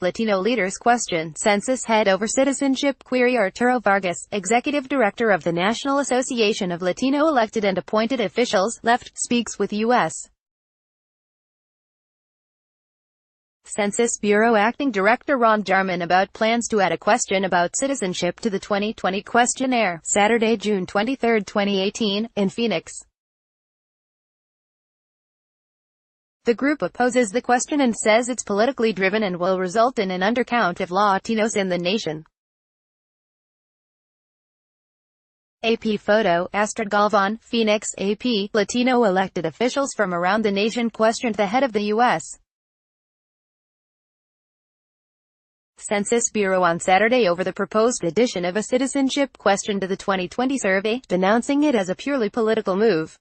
Latino leaders question Census head over citizenship query. Arturo Vargas, executive director of the National Association of Latino elected and appointed officials, left, speaks with U.S. Census Bureau Acting Director Ron Jarman about plans to add a question about citizenship to the 2020 questionnaire, Saturday, June 23, 2018, in Phoenix. The group opposes the question and says it's politically driven and will result in an undercount of Latinos in the nation. AP photo, Astrid Galvan, Phoenix, AP. Latino elected officials from around the nation questioned the head of the U.S. Census Bureau on Saturday over the proposed addition of a citizenship question to the 2020 survey, denouncing it as a purely political move.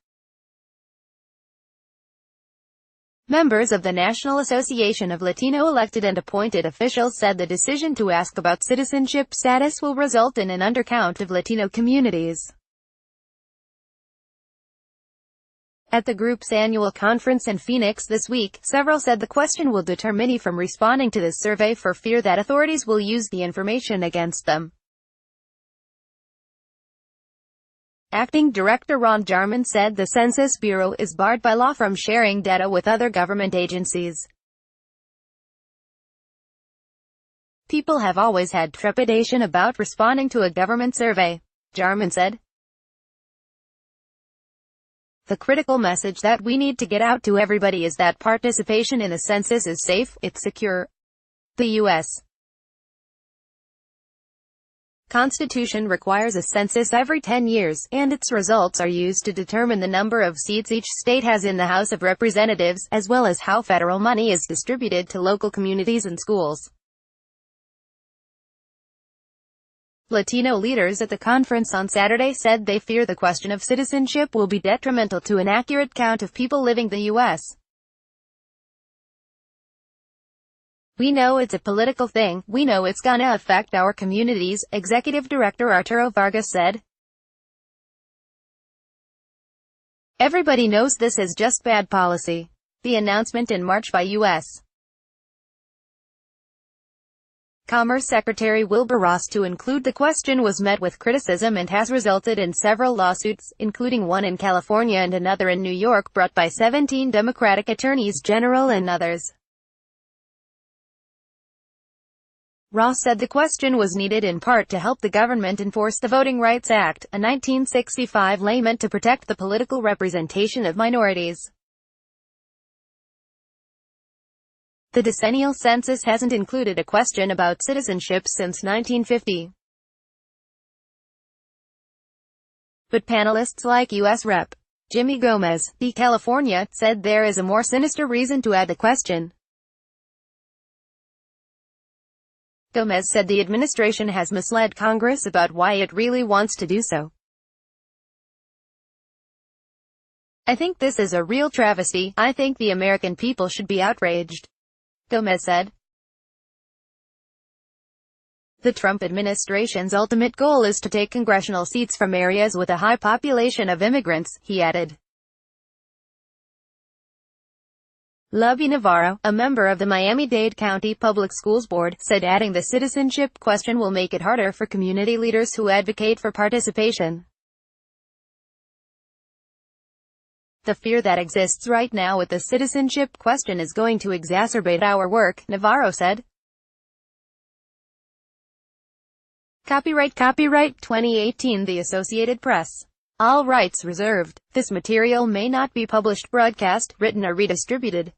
Members of the National Association of Latino elected and appointed officials said the decision to ask about citizenship status will result in an undercount of Latino communities. At the group's annual conference in Phoenix this week, several said the question will deter many from responding to this survey for fear that authorities will use the information against them. Acting Director Ron Jarman said the Census Bureau is barred by law from sharing data with other government agencies. People have always had trepidation about responding to a government survey, Jarman said. The critical message that we need to get out to everybody is that participation in the census is safe, it's secure. The U.S. Constitution requires a census every 10 years, and its results are used to determine the number of seats each state has in the House of Representatives, as well as how federal money is distributed to local communities and schools. Latino leaders at the conference on Saturday said they fear the question of citizenship will be detrimental to an accurate count of people living in the U.S. We know it's a political thing, we know it's gonna affect our communities, Executive Director Arturo Vargas said. Everybody knows this is just bad policy. The announcement in March by U.S. Commerce Secretary Wilbur Ross to include the question was met with criticism and has resulted in several lawsuits, including one in California and another in New York brought by 17 Democratic attorneys general and others. Ross said the question was needed in part to help the government enforce the Voting Rights Act, a 1965 law meant to protect the political representation of minorities. The decennial census hasn't included a question about citizenship since 1950. But panelists like U.S. Rep. Jimmy Gomez, D. California, said there is a more sinister reason to add the question. Gomez said the administration has misled Congress about why it really wants to do so. I think this is a real travesty. I think the American people should be outraged, Gomez said. The Trump administration's ultimate goal is to take congressional seats from areas with a high population of immigrants, he added. Lubby Navarro, a member of the Miami-Dade County Public Schools Board, said adding the citizenship question will make it harder for community leaders who advocate for participation. The fear that exists right now with the citizenship question is going to exacerbate our work, Navarro said. Copyright 2018 The Associated Press. All rights reserved. This material may not be published, broadcast, written or redistributed.